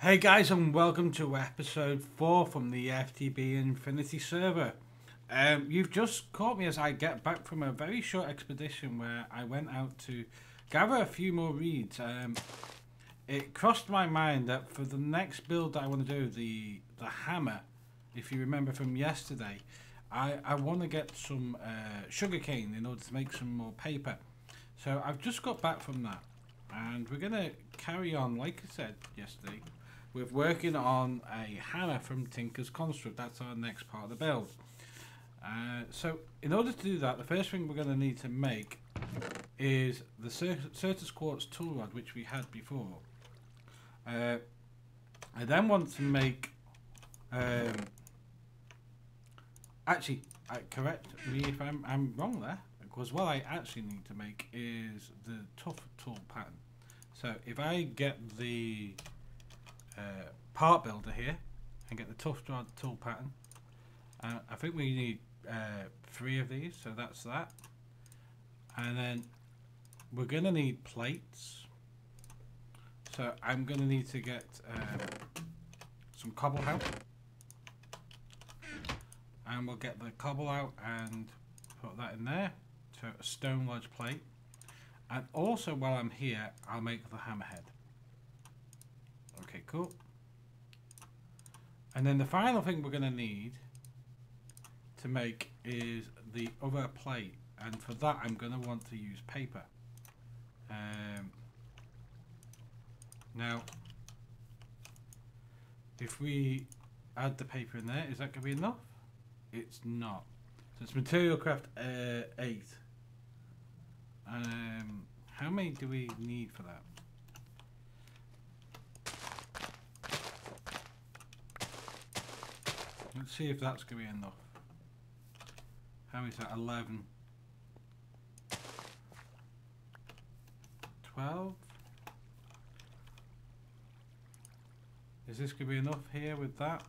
Hey guys, and welcome to episode 4 from the FTB Infinity Server. You've just caught me as I get back from a very short expedition where I went out to gather a few more reeds. It crossed my mind that for the next build that I want to do, the hammer, if you remember from yesterday, I want to get some sugarcane in order to make some more paper. So I've just got back from that, and we're going to carry on, like I said yesterday, with working on a hammer from Tinker's Construct. That's our next part of the build. So in order to do that, the first thing we're going to need to make is the Certus Quartz tool rod, which we had before. I then want to make actually, correct me if I'm wrong there, because what I actually need to make is the tough tool pattern. So if I get the part builder here and get the tough rod tool pattern, I think we need 3 of these, so that's that. And then we're going to need plates, so I'm going to need to get some cobble out, and we'll get the cobble out and put that in there, so a stone lodge plate. And also, while I'm here, I'll make the hammerhead. Okay, cool. And then the final thing we're going to need to make is the other plate, and for that I'm going to want to use paper. Now, if we add the paper in there, is that going to be enough? It's not. So it's material craft 8. How many do we need for that? Let's see if that's going to be enough. How many is that? 11. 12. Is this going to be enough here with that?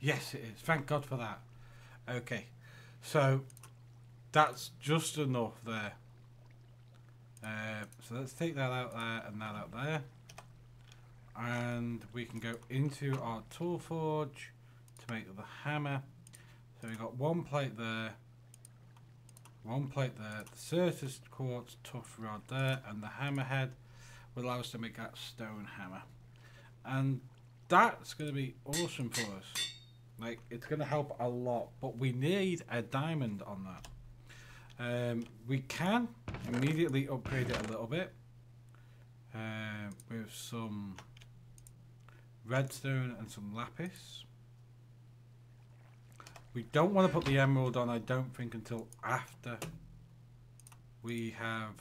Yes, it is. Thank God for that. Okay, so that's just enough there. So let's take that out there and that out there, and we can go into our tool forge to make the hammer. So we've got 1 plate there, 1 plate there, the Certus Quartz tough rod there, and the hammerhead will allow us to make that stone hammer. And that's going to be awesome for us. Like, it's going to help a lot, but we need a diamond on that. We can immediately upgrade it a little bit with some redstone and some lapis. We don't want to put the emerald on, I don't think, until after we have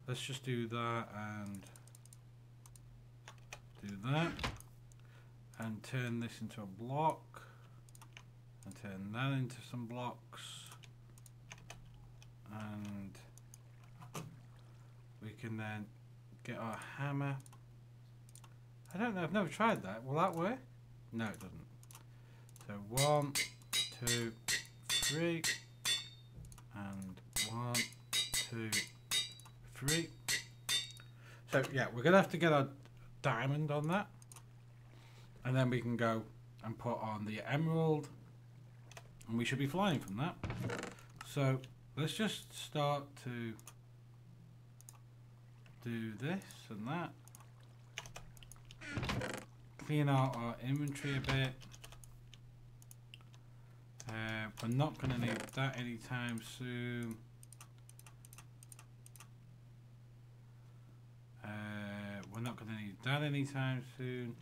let's just do that and do that, and turn this into a block, and turn that into some blocks, and we can then get our hammer. I don't know, I've never tried that. Will that work? No, it doesn't. So 1, 2, 3, and 1, 2, 3. So yeah, we're gonna have to get our diamond on that, and then we can go and put on the emerald, and we should be flying from that. So let's just start to do this and that, clean out our inventory a bit. We're not going to need that anytime soon. We're not going to need that anytime soon.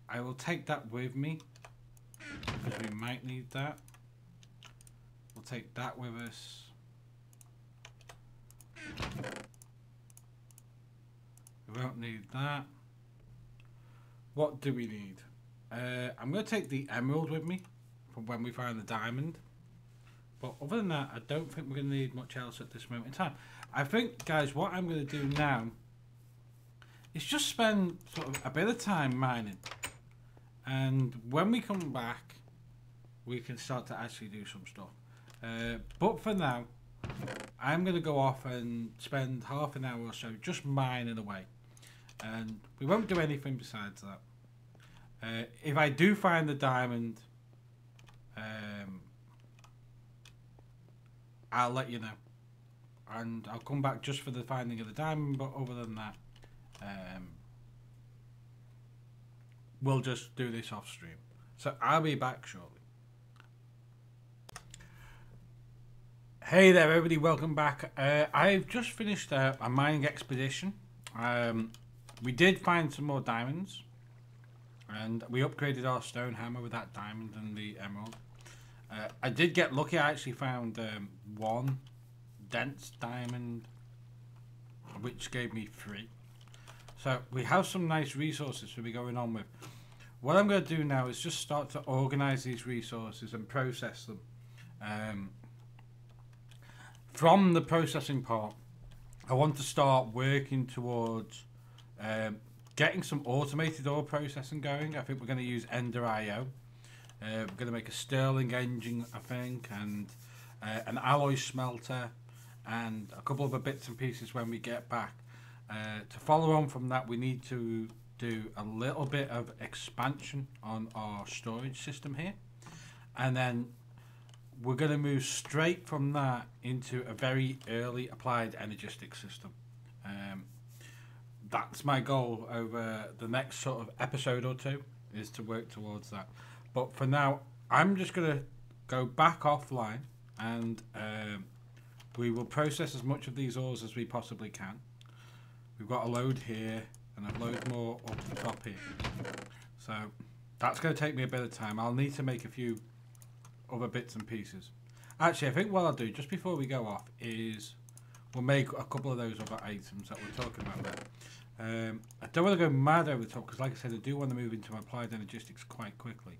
I will take that with me because we might need that. We'll take that with us. We won't need that. What do we need? I'm going to take the emerald with me for when we find the diamond. But other than that, I don't think we're going to need much else at this moment in time. I think, guys, what I'm going to do now is just spend sort of a bit of time mining. And when we come back, we can start to actually do some stuff. But for now, I'm going to go off and spend half an hour or so just mining away. And we won't do anything besides that. If I do find the diamond, I'll let you know. And I'll come back just for the finding of the diamond, but other than that, we'll just do this off stream. So I'll be back shortly. Hey there everybody, welcome back. I've just finished a mining expedition. We did find some more diamonds, and we upgraded our stone hammer with that diamond and the emerald. I did get lucky. I actually found one dense diamond, which gave me 3. So we have some nice resources to be going on with. What I'm going to do now is just start to organize these resources and process them. From the processing part, I want to start working towards getting some automated ore processing going. I think we're going to use Ender.io. We're going to make a Sterling engine, I think, and an alloy smelter, and a couple of bits and pieces when we get back. To follow on from that, we need to do a little bit of expansion on our storage system here, and then we're going to move straight from that into a very early applied energistic system. That's my goal over the next sort of episode or two, is to work towards that. But for now, I'm just going to go back offline, and we will process as much of these ores as we possibly can. We've got a load here, and a load more up the top here. So that's going to take me a bit of time. I'll need to make a few other bits and pieces. Actually, I think what I'll do just before we go off is we'll make a couple of those other items that we're talking about there. I don't want to go mad over the top because, like I said, I do want to move into applied energistics quite quickly.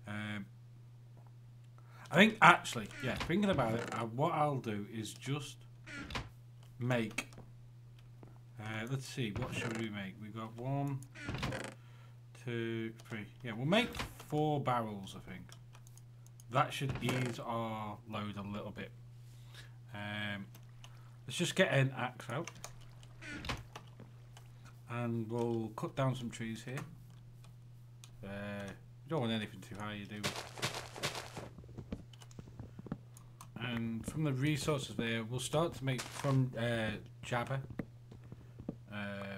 I think actually, yeah, thinking about it, what I'll do is just make. Let's see, what should we make? We've got 1, 2, 3. Yeah, we'll make 4 barrels, I think. That should ease our load a little bit. Let's just get an axe out. And we'll cut down some trees here. You don't want anything too high, you do. And from the resources there, we'll start to make from Jabba,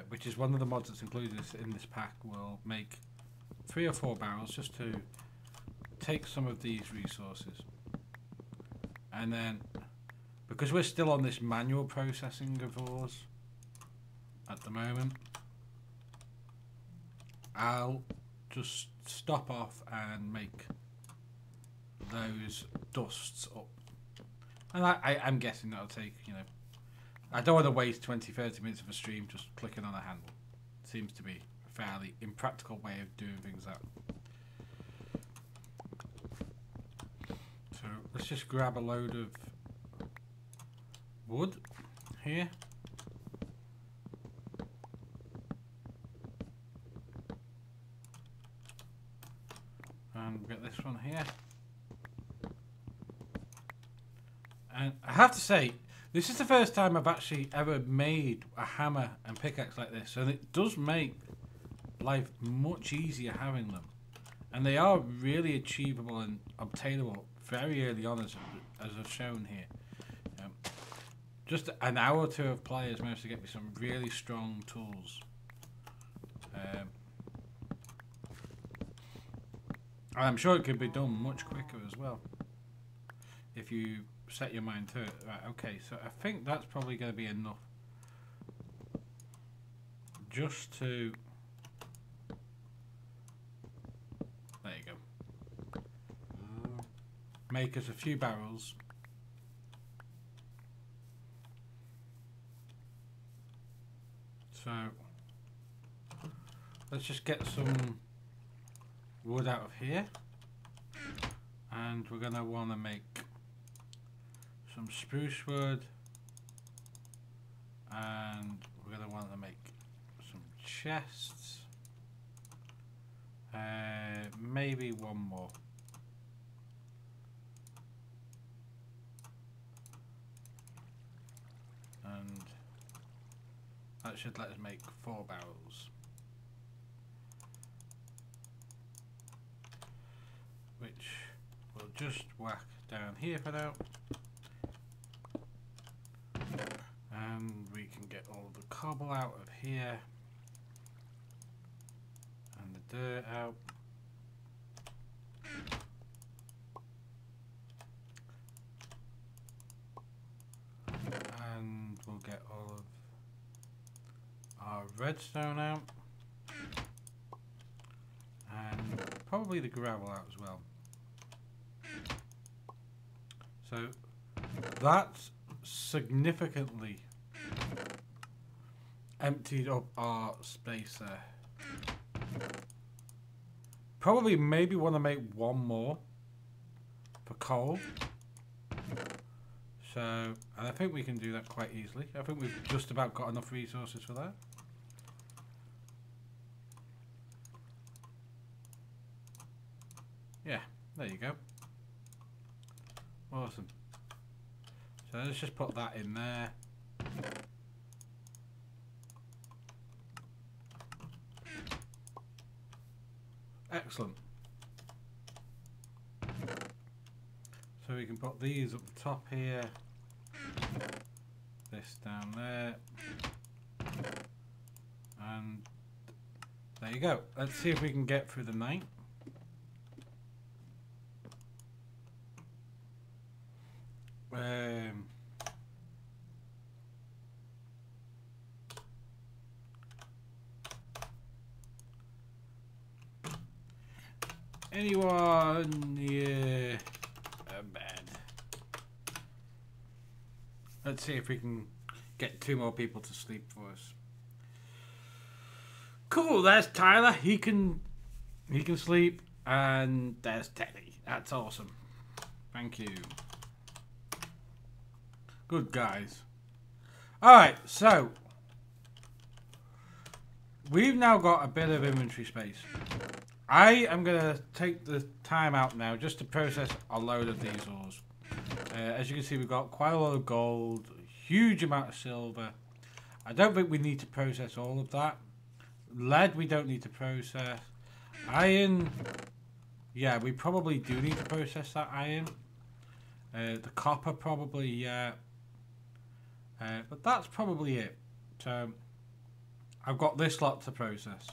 which is one of the mods that's included in this pack. We'll make 3 or 4 barrels just to take some of these resources, and then because we're still on this manual processing of ores at the moment, I'll just stop off and make those dusts up, and I'm guessing that'll take, you know, I don't want to waste 20-30 minutes of a stream just clicking on a handle. Seems to be a fairly impractical way of doing things out. So let's just grab a load of wood here. And get this one here. And I have to say, this is the first time I've actually ever made a hammer and pickaxe like this, and it does make life much easier having them. And they are really achievable and obtainable very early on, as I've shown here. Just an hour or 2 of play has managed to get me some really strong tools. And I'm sure it could be done much quicker as well, if you set your mind to it. Right, okay, so I think that's probably going to be enough just to, there you go, make us a few barrels. So let's just get some wood out of here, and we're going to want to make some spruce wood, and we're going to want to make some chests, maybe one more. That should let us make 4 barrels. Which we'll just whack down here for now. And we can get all the cobble out of here. And the dirt out. And we'll get all of our redstone out. And probably the gravel out as well. So that's significantly emptied up our space there. Probably maybe want to make 1 more for coal. So, and I think we can do that quite easily. I think we've just about got enough resources for that. Yeah, there you go. Awesome. So let's just put that in there. Excellent. So we can put these up the top here. This down there. And there you go. Let's see if we can get through the night. Anyone near a bed? Let's see if we can get 2 more people to sleep for us. Cool, there's Tyler. He can sleep, and there's Teddy. That's awesome. Thank you. Good guys. Alright, so we've now got a bit of inventory space. I am going to take the time out now just to process a load of these ores. As you can see, we've got quite a lot of gold, a huge amount of silver. I don't think we need to process all of that. Lead we don't need to process. Iron, yeah, we probably do need to process that iron. The copper probably, yeah. But that's probably it. So I've got this lot to process.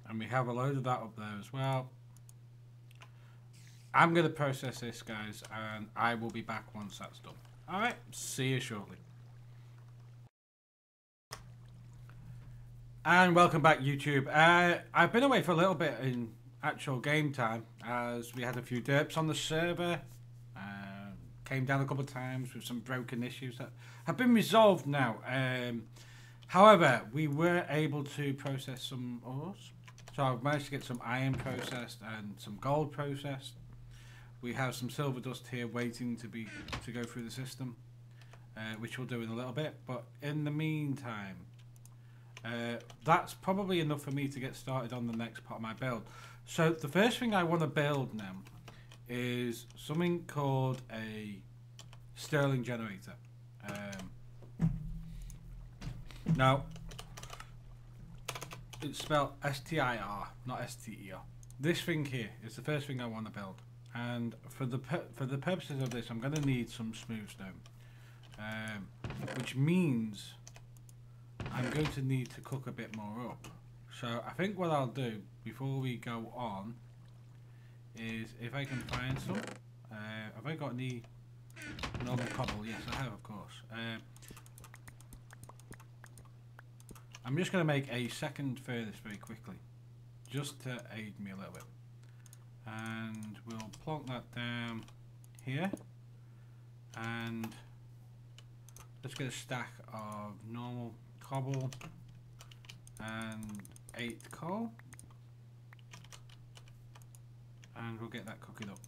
And we have a load of that up there as well. I'm going to process this, guys, and I will be back once that's done. Alright, see you shortly. And welcome back, YouTube. I've been away for a little bit in actual game time, as we had a few derps on the server. Came down a couple of times with some broken issues that have been resolved now. However, we were able to process some ores. So I've managed to get some iron processed and some gold processed. We have some silver dust here waiting to go through the system, which we'll do in a little bit. But in the meantime, that's probably enough for me to get started on the next part of my build. So the first thing I want to build now is something called a Stirling generator. Now, it's spelled S-T-I-R, not S-T-E-R. This thing here is the first thing I want to build, and for the purposes of this, I'm going to need some smooth stone, which means I'm going to need to cook a bit more up. So I think what I'll do before we go on is, if I can find some, have I got any normal cobble? Yes, I have, of course. I'm just going to make a second furnace very quickly, just to aid me a little bit. And we'll plonk that down here. And let's get a stack of normal cobble and 8 coal. And we'll get that cooking up.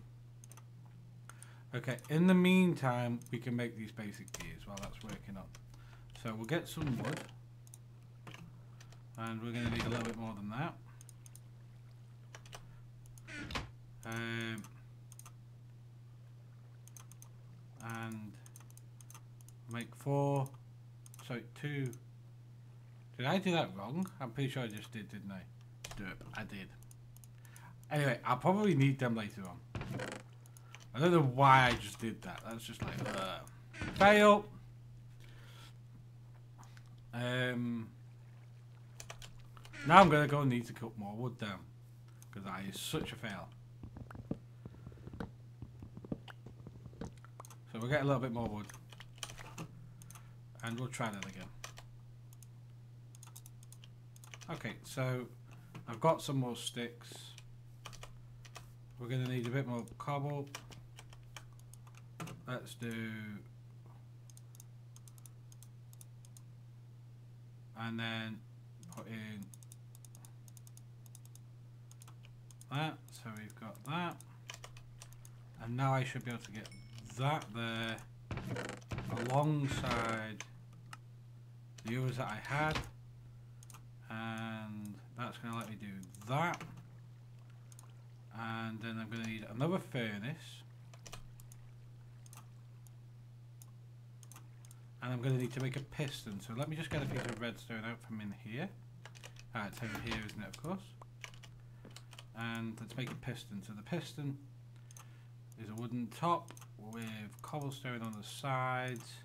Okay, in the meantime, we can make these basic gears while that's working on. So we'll get some wood. And we're going to need a little bit more than that. And make 4. Sorry, 2. Did I do that wrong? I'm pretty sure I just did, didn't I? Do it. I did. Anyway, I'll probably need them later on. I don't know why I just did that. That's just like, fail. Now I'm going to go and need to cut more wood down. Because that is such a fail. So we'll get a little bit more wood. And we'll try that again. Okay, so I've got some more sticks. We're going to need a bit more cobble. Let's do... And then put in that. So we've got that. And now I should be able to get that there alongside the others that I had. And that's going to let me do that. And then I'm going to need another furnace. And I'm going to need to make a piston. So let me just get a piece of redstone out from in here. It's over here, isn't it, of course? And let's make a piston. So the piston is a wooden top with cobblestone on the sides,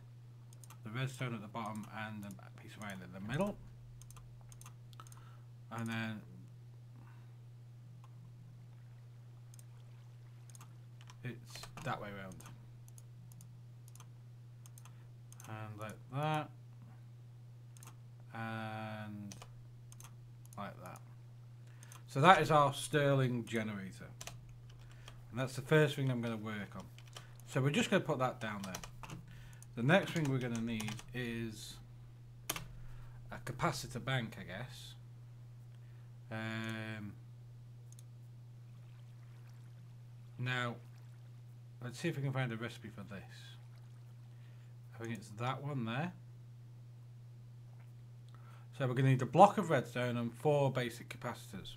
the redstone at the bottom, and a piece of iron in the middle. And then it's that way around. And like that. And like that. So that is our Stirling generator. And that's the first thing I'm going to work on. So we're just going to put that down there. The next thing we're going to need is a capacitor bank, I guess. Now, let's see if we can find a recipe for this. I think it's that one there. So we're going to need a block of redstone and 4 basic capacitors.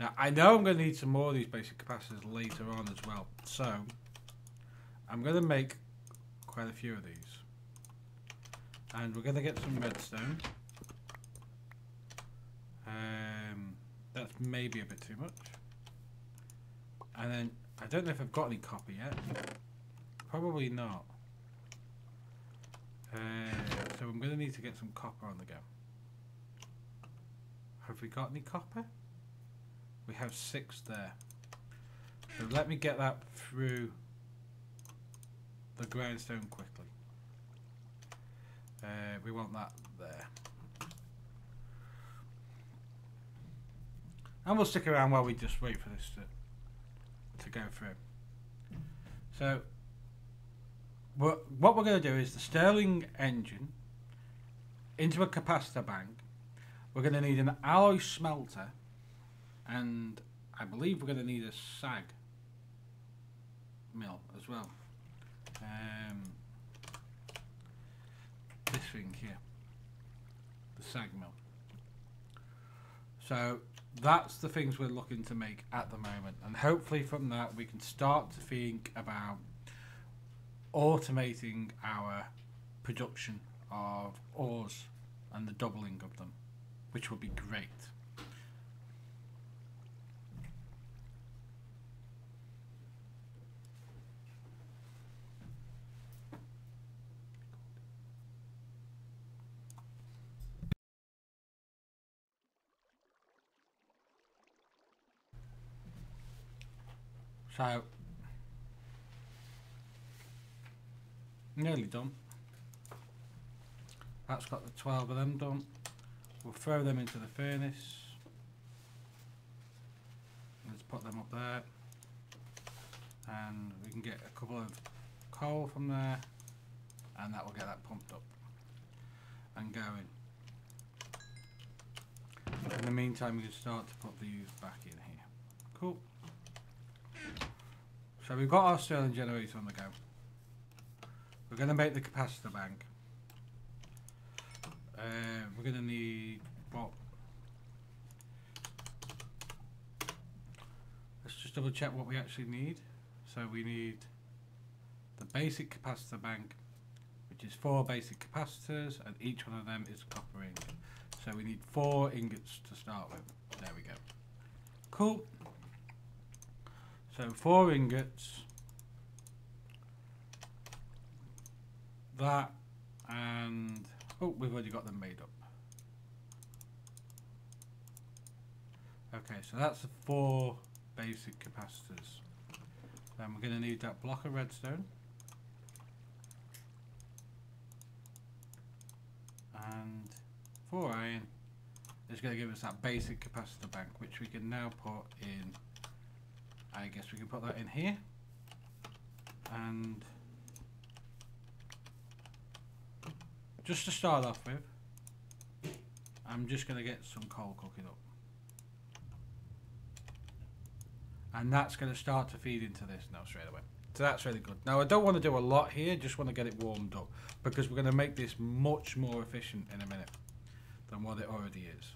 Now, I know I'm going to need some more of these basic capacitors later on as well. So, I'm going to make quite a few of these. And we're going to get some redstone. That's maybe a bit too much. And then, I don't know if I've got any copper yet. Probably not. So I'm going to need to get some copper on the go. Have we got any copper? We have 6 there. So let me get that through the grindstone quickly. We want that there. And we'll stick around while we just wait for this to go through. So what we're going to do is the Stirling engine into a capacitor bank. We're going to need an alloy smelter, and I believe we're going to need a sag mill as well. This thing here, the sag mill. So that's the things we're looking to make at the moment, and hopefully from that we can start to think about automating our production of ores and the doubling of them, which would be great. So, nearly done. That's got the 12 of them done. We'll throw them into the furnace. Let's put them up there. And we can get a couple of coal from there. And that will get that pumped up and going. In the meantime, we can start to put these back in here. Cool. So we've got our Stirling generator on the go. We're going to make the capacitor bank. We're going to need what? Let's just double check what we actually need. So we need the basic capacitor bank, which which is 4 basic capacitors, and each one of them is copper ingot. So we need 4 ingots to start with. There we go. Cool. So 4 ingots. That and oh, we've already got them made up. Okay, so that's the 4 basic capacitors. Then we're going to need that block of redstone. And 4 iron is going to give us that basic capacitor bank, which we can now put in. I guess we can put that in here. And just to start off with, I'm just going to get some coal cooking up. And that's going to start to feed into this now straight away. So that's really good. Now I don't want to do a lot here, just want to get it warmed up, because we're going to make this much more efficient in a minute than what it already is.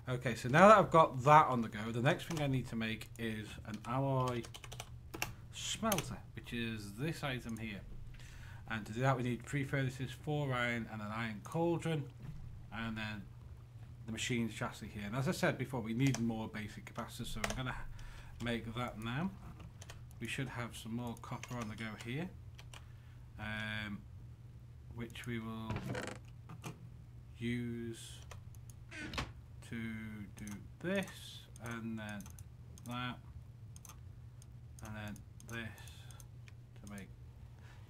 Okay, so now that I've got that on the go, the next thing I need to make is an alloy smelter, which is this item here. And to do that we need 3 furnaces, 4 iron and an iron cauldron, and then the machine's chassis here. And as I said before, we need more basic capacitors, so I'm going to make that now. We should have some more copper on the go here, which we will use to do this, and then that, and then this, to make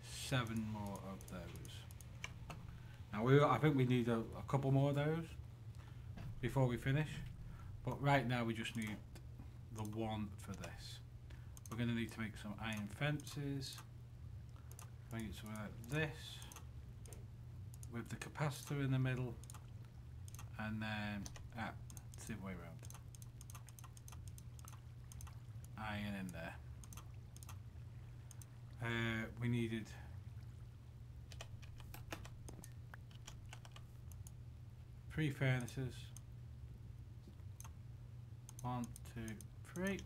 7 more of those. Now I think we need a couple more of those before we finish, but right now we just need the 1 for this. We're going to need to make some iron fences, make it something like this, with the capacitor in the middle, and then it's the other way around. Iron in there. We needed 3 furnaces. 1, 2, 3.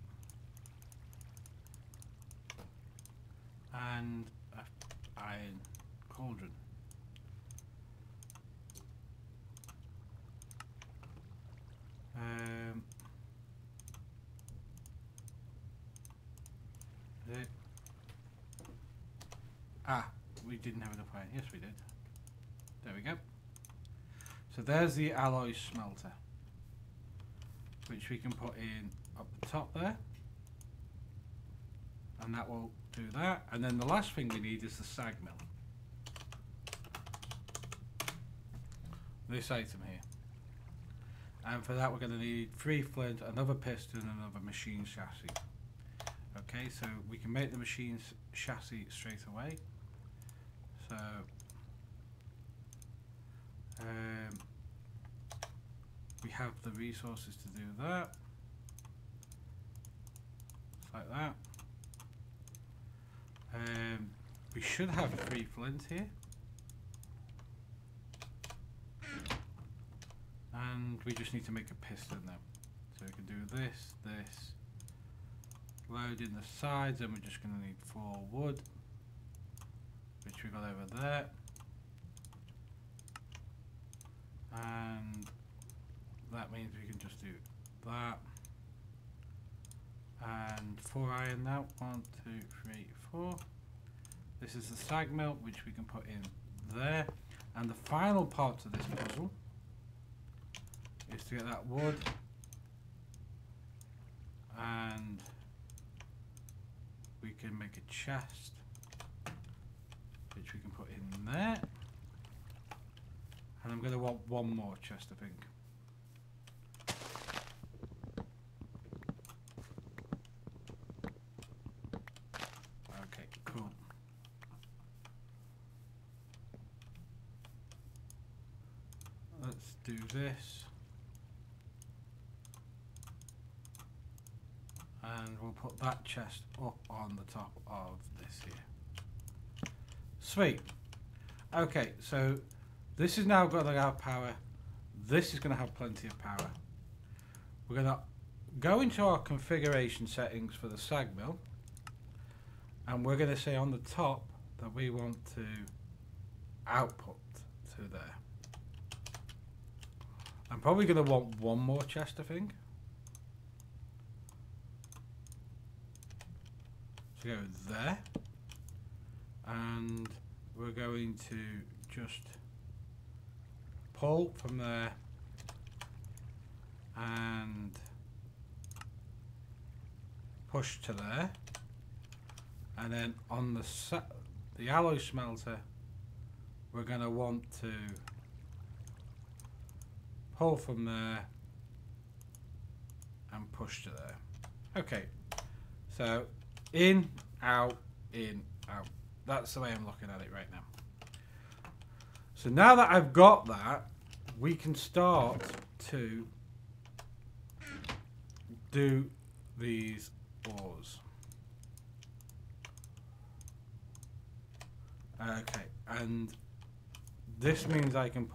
And an iron cauldron. We didn't have enough iron. Yes, we did. There we go. So there's the alloy smelter, which we can put in up the top there, and that will do that. And then the last thing we need is the sag mill, this item here. And for that we're going to need 3 flint, another piston, and another machine chassis. Okay, so we can make the machine chassis straight away. So we have the resources to do that. Just like that. We should have 3 flint here. And we just need to make a piston now. So we can do this, load in the sides, and we're just going to need 4 wood, which we got over there. And that means we can just do that. And 4 iron now. 1, 2, 3, 4. This is the sag mill, which we can put in there. And the final part to this puzzle is to get that wood, and we can make a chest, which we can put in there. And I'm going to want 1 more chest, I think. Okay, cool. Let's do this. And we'll put that chest up on the top of this here. Sweet. Okay, so this is now going to have power. This is going to have plenty of power. We're going to go into our configuration settings for the sag mill, and we're going to say on the top that we want to output to there. I'm probably going to want one more chest, I think. So go there. And we're going to just pull from there and push to there. And then on the alloy smelter, we're going to want to pull from there and push to there. Okay, so in, out, in, out. That's the way I'm looking at it right now. So now that I've got that, we can start to do these ores. Okay, and this means I can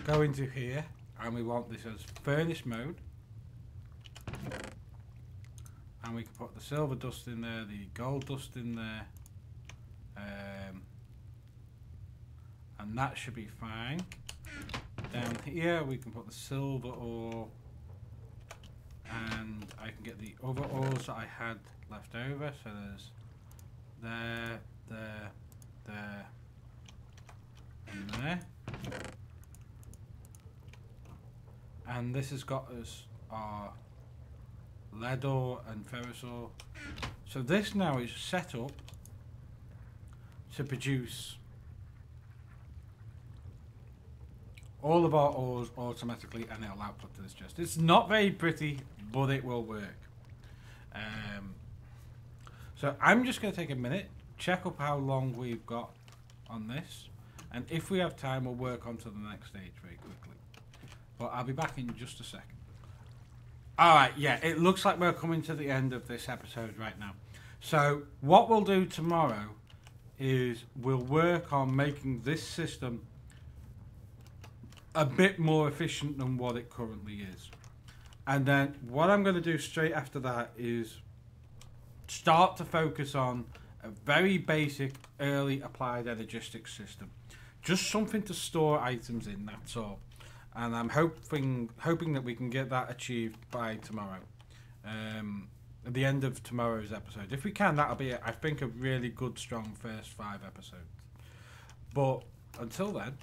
go into here, and we want this as furnace mode. And we can put the silver dust in there, the gold dust in there, and that should be fine. Down here we can put the silver ore, and I can get the other ores that I had left over. So there's there, and there. And this has got us our lead ore and ferrous ore. So this now is set up to produce all of our ores automatically, and it'll output to this chest. It's not very pretty, but it will work. So I'm just going to take a minute, check up how long we've got on this, and if we have time, we'll work on to the next stage very quickly. But I'll be back in just a second. Alright, yeah, it looks like we're coming to the end of this episode right now. So what we'll do tomorrow is we'll work on making this system a bit more efficient than what it currently is. And then what I'm going to do straight after that is start to focus on a very basic early applied energistics system. Just something to store items in, that's all. And I'm hoping that we can get that achieved by tomorrow, at the end of tomorrow's episode. If we can, that'll be, I think, a really good, strong first 5 episodes. But until then,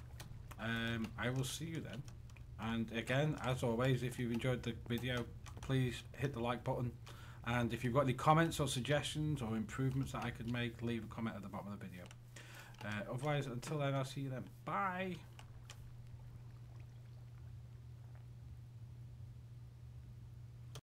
I will see you then. And again, as always, if you've enjoyed the video, please hit the like button. And if you've got any comments or suggestions or improvements that I could make, leave a comment at the bottom of the video. Otherwise, until then, I'll see you then. Bye!